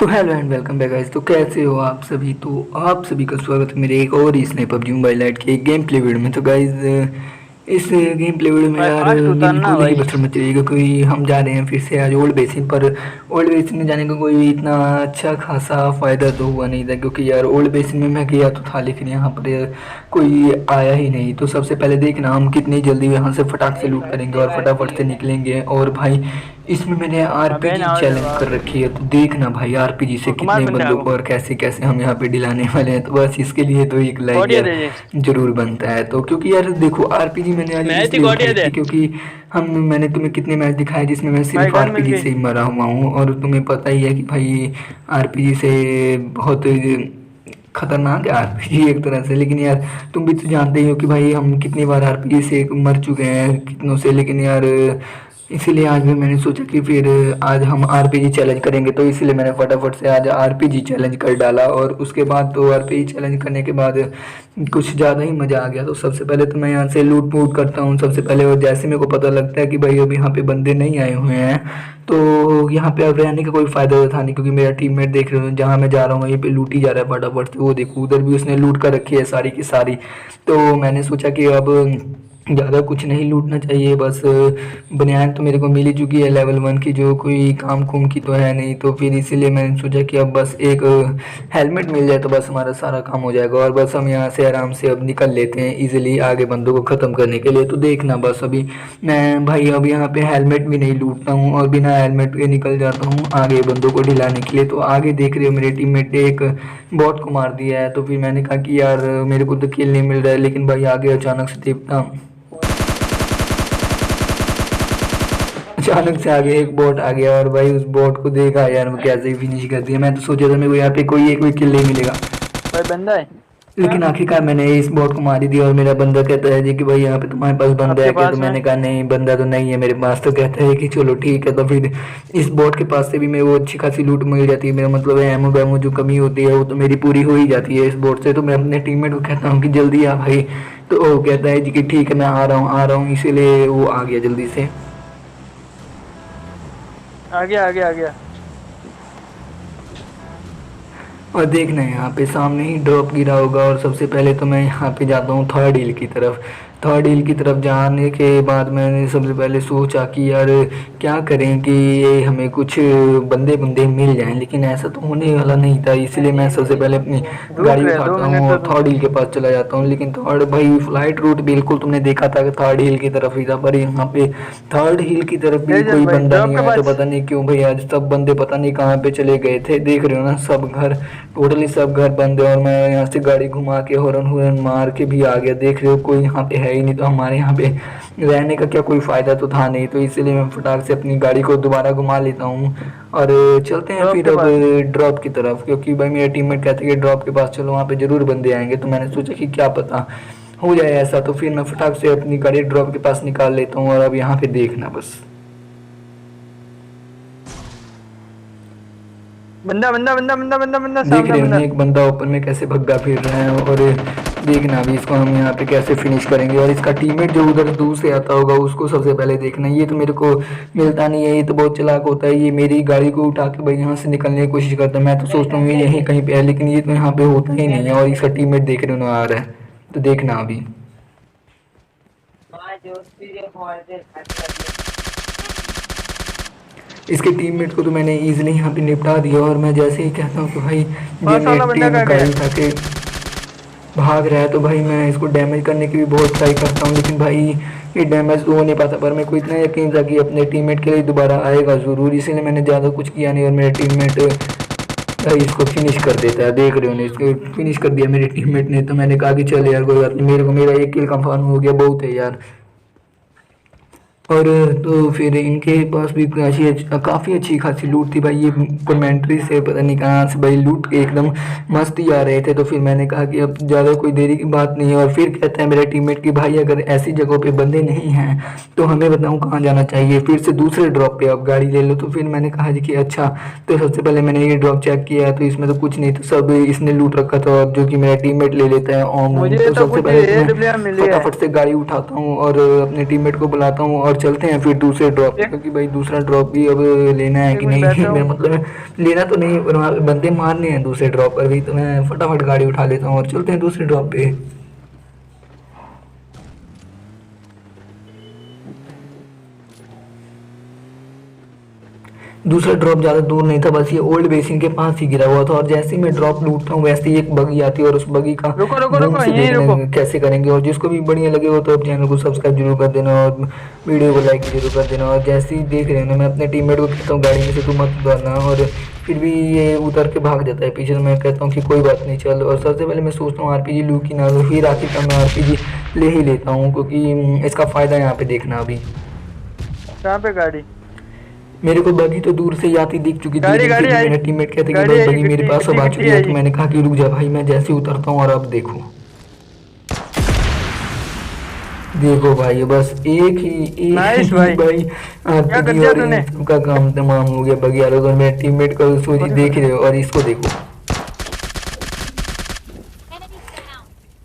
तो hello and welcome back guys. तो कैसे हो आप सभी। तो आप सभी का स्वागत है मेरे एक और इस नए पबजी मोबाइल लाइट के गेम प्ले वीडियो में। तो गाइस इस गेम प्ले वीडियो में भाई यार फास्ट उतरना बिल्कुल ही भाई। बसर मच रही है, क्योंकि हम जा रहे हैं फिर से आज ओल्ड बेसिन पर। ओल्ड बेसिन में जाने का कोई इतना अच्छा खासा फ़ायदा तो हुआ नहीं था, क्योंकि यार ओल्ड बेसिन में मैं गया तो था लेकिन यहाँ पर कोई आया ही नहीं। तो सबसे पहले देखना हम कितनी जल्दी यहाँ से फटाक से लूट करेंगे और फटाफट से निकलेंगे। और भाई इसमें मैंने अबे आरपीजी ना चैलेंज कर रखी है, तो देखना भाई आरपीजी से कुमार कितने बंदा बंदों को को और कैसे कैसे हम यहाँ पे दिलाने वाले हैं। तो बस इसके लिए तो एक लाइक गोटिया यार दे दे। जरूर बनता है। तो क्योंकि यार देखो आरपीजी मैंने आज मैं थी इसलिए उठा गोटिया रखी दे। है क्योंकि हम मैंने तुम्हें कितने मैच दिखाए जिसमें मैं भाई सिर्फ गन मिल आरपीजी गई। से ही मरा हुआ हूँ, और तुम्हें पता ही है कि भाई आरपीजी से बहुत खतरनाक है आरपीजी एक तरह से। लेकिन यार तुम भी तो जानते ही हो कि भाई हम कितनी बार आरपीजी से मर चुके हैं कितनों से। लेकिन यार इसीलिए आज भी मैंने सोचा कि फिर आज हम आरपीजी चैलेंज करेंगे, तो इसीलिए मैंने फटाफट से आज आरपीजी चैलेंज कर डाला। और उसके बाद तो आरपीजी चैलेंज करने के बाद कुछ ज़्यादा ही मज़ा आ गया। तो सबसे पहले तो मैं यहाँ से लूट पूट करता हूँ सबसे पहले, और जैसे मेरे को पता लगता है कि भाई अब यहाँ पे बंदे नहीं आए हुए हैं तो यहाँ पे अब रहने का कोई फ़ायदा तो था नहीं, क्योंकि मेरा टीममेट देख रहे हो जहाँ मैं जा रहा हूँ वहीं पे लूट ही जा रहा है फटाफट से। वो देखो उधर भी उसने लूट कर रखी है सारी की सारी। तो मैंने सोचा कि अब ज़्यादा कुछ नहीं लूटना चाहिए, बस बनियान तो मेरे को मिल ही चुकी है लेवल 1 की, जो कोई काम कुम की तो है नहीं। तो फिर इसीलिए मैंने सोचा कि अब बस एक हेलमेट मिल जाए तो बस हमारा सारा काम हो जाएगा, और बस हम यहाँ से आराम से अब निकल लेते हैं इजीली आगे बंदों को ख़त्म करने के लिए। तो देखना बस अभी मैं भाई अब यहाँ पे हेलमेट भी नहीं लूटता हूँ और बिना हेलमेट के निकल जाता हूँ आगे बंदों को ढिलाने के लिए। तो आगे देख रहे हो मेरे टीममेट ने एक बॉट को मार दिया है। तो फिर मैंने कहा कि यार मेरे को तो किल नहीं मिल रहा है, लेकिन भाई आगे अचानक से देखता अचानक से आगे एक बोट आ गया, और भाई उस बोट को देखा यार मैं कैसे ही फिनिश कर दिया। मैं तो सोचा था मेरे को यहाँ पे कोई एक भी किल नहीं मिलेगा, भाई बंदा है। लेकिन आखिरकार मैंने इस बोट को मार ही दिया। और मेरा बंदा कहता है जी कि भाई यहाँ पे तुम्हारे पास बंदा आपके है क्या। तो पास में। मैंने कहा नहीं बंदा तो नहीं है मेरे पास। तो कहता है कि चलो ठीक है। तो फिर इस बोट के पास से भी मेरे को अच्छी खासी लूट मिल जाती है। मेरा मतलब है एमो वैमो जो कमी होती है वो तो मेरी पूरी हो ही जाती है इस बोट से। तो मैं अपने टीममेट को कहता हूँ कि जल्दी आ भाई। तो वो कहता है जी कि ठीक है मैं आ रहा हूँ। इसीलिए वो आ गया जल्दी से। आ गया आ गया आ गया। और देखना है यहाँ पे सामने ही ड्रॉप गिरा होगा, और सबसे पहले तो मैं यहाँ पे जाता हूँ थर्ड हिल की तरफ। थर्ड हिल की तरफ जाने के बाद मैंने सबसे पहले सोचा कि यार क्या करें कि ये हमें कुछ बंदे बंदे मिल जाएं, लेकिन ऐसा तो होने वाला नहीं था। इसलिए मैं सबसे पहले अपनी रुक गाड़ी रहे दो उठाता हूँ मिनट तो और थर्ड हिल के पास चला जाता हूँ। लेकिन थर्ड भाई फ्लाइट रूट बिल्कुल तुमने देखा था कि थर्ड हिल की तरफ ही था, पर यहाँ पे थर्ड हिल की तरफ भी जल्दी जल्दी कोई भाई बंदा ड्रॉप नहीं के आया। तो पास। पता नहीं क्यों भाई आज सब बंदे पता नहीं कहाँ पे चले गए थे। देख रहे हो ना सब घर टोटली सब घर बंद है, और मैं यहाँ से गाड़ी घुमा के हॉर्न हॉर्न मार के भी आ गया। देख रहे हो कोई यहाँ पे है ही नहीं, तो हमारे यहाँ पे रहने का क्या कोई फ़ायदा तो था नहीं। तो इसीलिए मैं फटाक से अपनी गाड़ी को दोबारा घुमा लेता हूँ और चलते हैं ड्रॉप फिर के अब पास। ड्रॉप की तरफ, क्योंकि भाई मेरे टीममेट कहते हैं कि ड्रॉप के पास चलो वहाँ पे ज़रूर बंदे आएंगे। तो मैंने सोचा कि क्या पता हो जाए ऐसा। तो फिर मैं फटाक से अपनी गाड़ी ड्रॉप के पास निकाल लेता हूँ, और अब यहाँ पे देखना बस। बंदा बंदा बंदा बंदा बंदा बंदा देख सामने रहे हो ना बंदा। एक बंदा ओपन में कैसे भग्गा फिर रहा है, और देखना अभी इसको हम यहाँ पे कैसे फिनिश करेंगे। और इसका टीममेट जो उधर दूर से आता होगा उसको सबसे पहले देखना। ये तो मेरे को मिलता नहीं है, ये तो बहुत चालाक होता है। ये मेरी गाड़ी को उठा के भाई यहाँ से निकलने की कोशिश करता है। मैं तो सोचता हूँ ये यहीं कहीं पे है, लेकिन ये तो यहाँ पे होता ही नहीं है। और इसका टीममेट देख रहे हो ना आ रहा है, तो देखना अभी। इसके टीममेट को तो मैंने इजीली यहाँ पे निपटा दिया, और मैं जैसे ही कहता हूँ कि भाई ये पास वाला मेरी बंदा टीम कहाँ गया। गाड़ी उठा के भाग रहा है, तो भाई मैं इसको डैमेज करने की भी बहुत ट्राई करता हूँ। लेकिन भाई ये डैमेज तो हो नहीं पाता, पर मेरे को इतना यकीन था कि अपने टीममेट के लिए दोबारा आएगा ज़रूर। इसीलिए मैंने ज़्यादा कुछ किया नहीं, और मेरा टीममेट भाई इसको फिनिश कर देता है। देख रहे हो ना इसको फिनिश कर दिया मेरे टीममेट ने। तो मैंने कहा कि चल यार कोई बात नहीं, मेरे को मेरा एक किल कंफर्म हो गया, बहुत है यार। और तो फिर इनके पास भी काफ़ी अच्छी खासी लूट थी भाई। ये कमेंट्री से पता नहीं कहाँ से भाई लूट के एकदम मस्त ही आ रहे थे। तो फिर मैंने कहा कि अब ज़्यादा कोई देरी की बात नहीं है। और फिर कहते हैं मेरे टीममेट कि भाई अगर ऐसी जगहों पे बंदे नहीं हैं तो हमें बताऊँ कहाँ जाना चाहिए, फिर से दूसरे ड्रॉप पे आप गाड़ी ले लो। तो फिर मैंने कहा जी कि अच्छा। तो सबसे पहले मैंने ये ड्रॉप चेक किया तो इसमें तो कुछ नहीं था, सब इसने लूट रखा था जो कि मेरा टीममेट ले लेता है ओम। मुझे तो तो सबसे कुछ पहले तो मैं AWM मिली है। फटाफट से गाड़ी उठाता हूँ और अपने टीममेट को बुलाता हूँ, और और चलते हैं फिर दूसरे ड्रॉप पे, एक क्योंकि भाई दूसरा ड्रॉप भी अब लेना है एक कि मिनट नहीं बैठा मेरा हूँ। मतलब है, लेना तो नहीं पर वहाँ पे बंदे मारने हैं दूसरे ड्रॉप पर भी, तो मैं फटाफट गाड़ी उठा लेता हूँ और चलते हैं दूसरे ड्रॉप पे। दूसरा ड्रॉप ज़्यादा दूर नहीं था, बस ये ओल्ड बेसिन के पास ही गिरा हुआ था, और जैसे ही मैं ड्रॉप लूटता हूँ वैसे ही एक बगी आती है और उस बगी का रुको रुको बूम रुको, से यहीं देखना रुको। कैसे करेंगे। और जिसको भी बढ़िया लगे हो तो अब चैनल को सब्सक्राइब जरूर कर देना और वीडियो को लाइक जरूर कर देना। और जैसे ही देख रहे हो ना, मैं अपने टीममेट को कहता हूँ गाड़ी में से तू मत उतरना, और फिर भी ये उतर के भाग जाता है पीछे, तो मैं कहता हूँ कि कोई बात नहीं चल। और सबसे पहले मैं सोचता हूँ आरपीजी लूँ कि ना लूँ, फिर आखिरकार मैं आरपीजी ले ही लेता हूँ, क्योंकि इसका फ़ायदा यहाँ पे देखना अभी। कहाँ पे गाड़ी? मेरे को बगी तो दूर से ही आती दिख चुकी थी, गाड़ी लेकिन फिर गाड़ी भी आई। मेरे टीममेट कहते कि गाड़ी भाई आई, बगी मेरे गड्डी पास अब गड्डी आ गड्डी चुकी है, तो आई। मैंने कहा कि रुक जा भाई, मैं जैसे ही उतरता हूँ और अब देखो, देखो भाई बस एक नाइस ही भाई। भाई क्या कर आरपीजी दिया और इन तूने? सबका काम तमाम हो गया बगी वालों का। और मेरे टीममेट को सोची सॉरी देख सॉरी। रहे हो, और इसको देखो।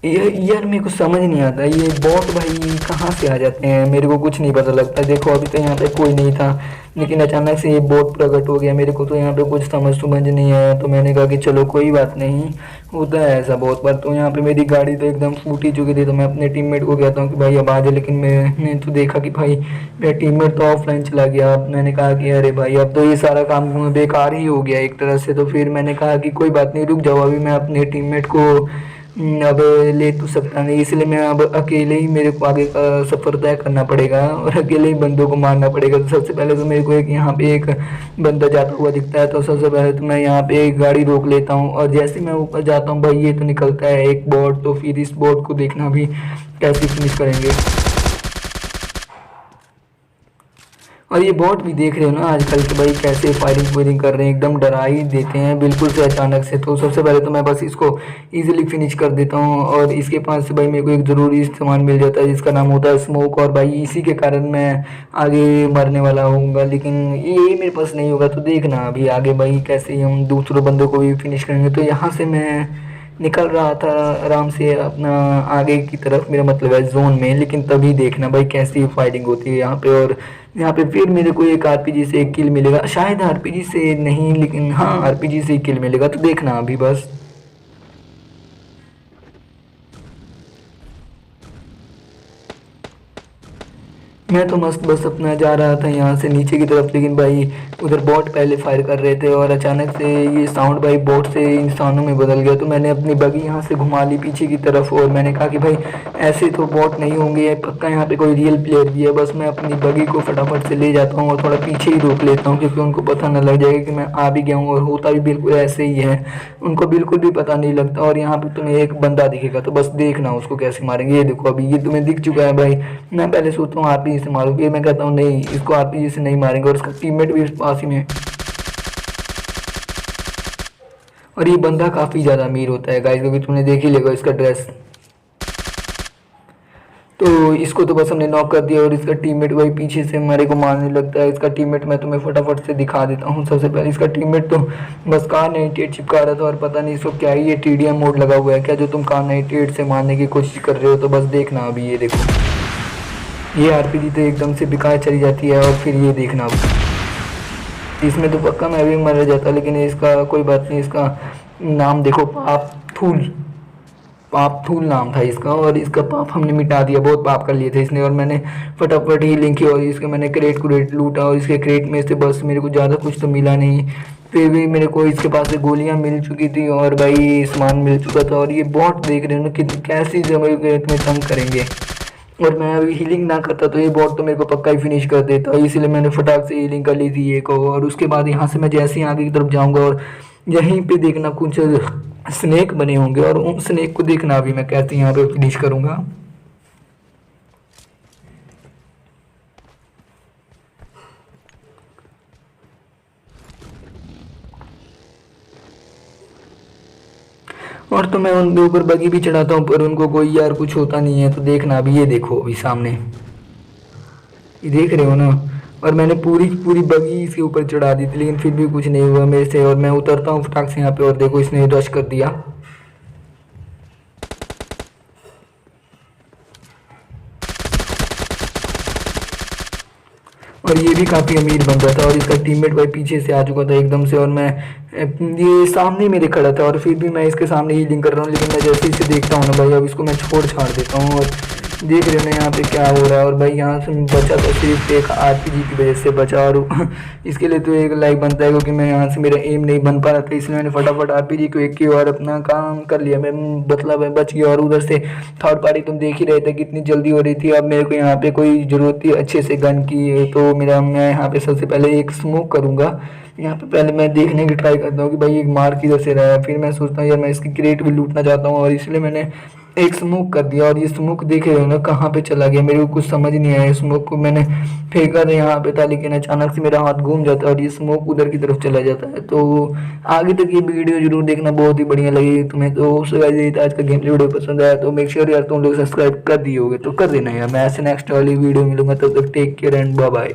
ये यार मेरे को समझ नहीं आता ये बॉट भाई कहाँ से आ जाते हैं, मेरे को कुछ नहीं पता लगता। देखो अभी तो यहाँ पे कोई नहीं था, लेकिन अचानक से ये बॉट प्रकट हो गया, मेरे को तो यहाँ पे कुछ समझ नहीं आया। तो मैंने कहा कि चलो कोई बात नहीं, होता है ऐसा बहुत बार। तो यहाँ पे मेरी गाड़ी तो एकदम फूट ही चुकी थी, तो मैं अपने टीममेट को कहता हूँ कि भाई अब आ जा, लेकिन मैंने तो देखा कि भाई मेरा टीममेट तो ऑफलाइन चला गया। अब मैंने कहा कि अरे भाई अब तो ये सारा काम बेकार ही हो गया एक तरह से। तो फिर मैंने कहा कि कोई बात नहीं, रुक जाओ, अभी मैं अपने टीममेट को अब ले तो सकता नहीं, इसलिए मैं अब अकेले ही मेरे को आगे का सफ़र तय करना पड़ेगा और अकेले ही बंदों को मारना पड़ेगा। तो सबसे पहले तो मेरे को एक यहाँ पे एक बंदा जाता हुआ दिखता है, तो सबसे पहले तो मैं यहाँ पे एक गाड़ी रोक लेता हूँ, और जैसे मैं ऊपर जाता हूँ भाई ये तो निकलता है एक बोट। तो फिर इस बोट को देखना भी कैसे फिनिश करेंगे। और ये बॉट भी देख रहे हो ना आजकल के भाई कैसे फायरिंग कर रहे हैं, एकदम डरा ही देते हैं बिल्कुल से अचानक से। तो सबसे पहले तो मैं बस इसको इजीली फिनिश कर देता हूँ, और इसके पास से भाई मेरे को एक ज़रूरी सामान मिल जाता है जिसका नाम होता है स्मोक, और भाई इसी के कारण मैं आगे मरने वाला हूँगा, लेकिन ये मेरे पास नहीं होगा। तो देखना अभी आगे भाई कैसे हम दूसरों बंदों को भी फिनिश करेंगे। तो यहाँ से मैं निकल रहा था आराम से अपना आगे की तरफ, मेरा मतलब है जोन में, लेकिन तभी देखना भाई कैसी फाइटिंग होती है यहाँ पे। और यहाँ पे फिर मेरे को एक आरपीजी से एक किल मिलेगा, शायद आरपीजी से नहीं, लेकिन हाँ आरपीजी से एक किल मिलेगा। तो देखना अभी बस। मैं तो मस्त बस अपना जा रहा था यहाँ से नीचे की तरफ, लेकिन भाई उधर बॉट पहले फायर कर रहे थे, और अचानक से ये साउंड भाई बॉट से इंसानों में बदल गया। तो मैंने अपनी बगी यहाँ से घुमा ली पीछे की तरफ, और मैंने कहा कि भाई ऐसे तो बॉट नहीं होंगे, पक्का यहाँ पे कोई रियल प्लेयर भी है। बस मैं अपनी बगी को फटाफट से ले जाता हूँ और थोड़ा पीछे ही रोक लेता हूँ, क्योंकि उनको पता न लग जाएगा कि मैं आ भी गया हूँ। और होता भी बिल्कुल ऐसे ही है, उनको बिल्कुल भी पता नहीं लगता। और यहाँ पे तुम्हें एक बंदा दिखेगा, तो बस देखना उसको कैसे मारेंगे। ये देखो अभी ये तुम्हें दिख चुका है भाई। मैं पहले सोचता हूँ आरपीजी से मारूं, फिर मैं कहता हूँ नहीं, इसको आरपीजी से नहीं मारेंगे, और उसका टीममेट भी पास ही में है। और ये बंदा काफ़ी ज़्यादा अमीर होता है गाइस, क्योंकि तुमने देख ही लेगा इसका ड्रेस। तो इसको तो बस हमने नॉक कर दिया, और इसका टीममेट वही पीछे से हमारे को मारने लगता है। इसका टीममेट मैं तुम्हें फटाफट से दिखा देता हूँ। सबसे पहले इसका टीममेट तो बस कार 98 चिपका रहा था, और पता नहीं इसको क्या ही ये टीडीएम मोड लगा हुआ है क्या, जो तुम कार 98 से मारने की कोशिश कर रहे हो। तो बस देखना अभी ये देखो, ये आरपीजी तो एकदम से बेकार चली जाती है। और फिर ये देखना अब इसमें तो पक्का मैं भी मर जाता, लेकिन इसका कोई बात नहीं। इसका नाम देखो, पापथूल नाम था इसका, और इसका पाप हमने मिटा दिया, बहुत पाप कर लिए थे इसने। और मैंने फटाफट ही लिंक किया, और इसके मैंने क्रेट लूटा, और इसके क्रेट में से बस मेरे को ज़्यादा कुछ तो मिला नहीं। फिर भी मेरे को इसके पास से गोलियां मिल चुकी थी, और भाई सामान मिल चुका था। और ये बॉट देख रहे हो ना कि कैसी जगह तुम्हें तंग करेंगे। और मैं अभी हीलिंग ना करता तो ये बॉट तो मेरे को पक्का ही फिनिश कर देता, इसलिए मैंने फटाक से हीलिंग कर ली थी एक। और उसके बाद यहाँ से मैं जैसे ही आगे की तरफ जाऊँगा, और यहीं पे देखना कुछ स्नेक बने होंगे, और उन स्नेक को देखना अभी मैं कैसे यहाँ पे फिनिश करूँगा। और तो मैं उनके ऊपर बगी भी चढ़ाता हूँ, पर उनको कोई यार कुछ होता नहीं है। तो देखना अभी ये देखो, अभी सामने ये देख रहे हो ना। और मैंने पूरी पूरी बगी इसके ऊपर चढ़ा दी थी, लेकिन फिर भी कुछ नहीं हुआ मेरे से। और मैं उतरता हूँ फटाक से यहाँ पे, और देखो इसने रश कर दिया। और ये भी काफ़ी अमीर बन रहा था और इसका टीममेट भाई पीछे से आ चुका था एकदम से, और मैं ये सामने मेरे खड़ा था और फिर भी मैं इसके सामने हीलिंग कर रहा हूँ। लेकिन मैं जैसे ही इसे देखता हूँ ना भाई, अब इसको मैं छोड़ छाड़ देता हूँ। और देख रहे हो ना यहाँ पे क्या हो रहा है। और भाई यहाँ से बचा तो सिर्फ एक आरपीजी की वजह से बचा, और इसके लिए तो एक लाइक बनता है क्योंकि मैं यहाँ से मेरा एम नहीं बन पा रहा था, इसलिए मैंने फटाफट आरपीजी को एक की और अपना काम कर लिया। मैं मतलब मैं बच गया। और उधर से थर्ड पार्टी तुम देख ही रहे थे कितनी जल्दी हो रही थी। अब मेरे को यहाँ पे कोई ज़रूरत थी अच्छे से गन की, तो मैं यहाँ पे सबसे पहले एक स्मोक करूँगा। यहाँ पे पहले मैं देखने की ट्राई करता हूँ कि भाई एक मार किधर से रहा है। फिर मैं सोचता हूँ यार मैं इसकी क्रेट भी लूटना चाहता हूँ, और इसलिए मैंने एक स्मोक कर दिया। और ये स्मोक देखे हो ना कहाँ पे चला गया, मेरे को कुछ समझ नहीं आया। स्मोक को मैंने फेंका था यहाँ पे था, लेकिन अचानक से मेरा हाथ घूम जाता है और ये स्मोक उधर की तरफ चला जाता है। तो आगे तक ये वीडियो जरूर देखना, बहुत ही बढ़िया लगेगी तुम्हें। तो उससे गाइस यही था आज का गेम वीडियो, पसंद आया तो मेक श्योर यार तुम लोग सब्सक्राइब कर दिए होगे तो कर देना यार। मैं ऐसे नेक्स्ट वाली वीडियो मिलूंगा, तब तक take care and bye bye.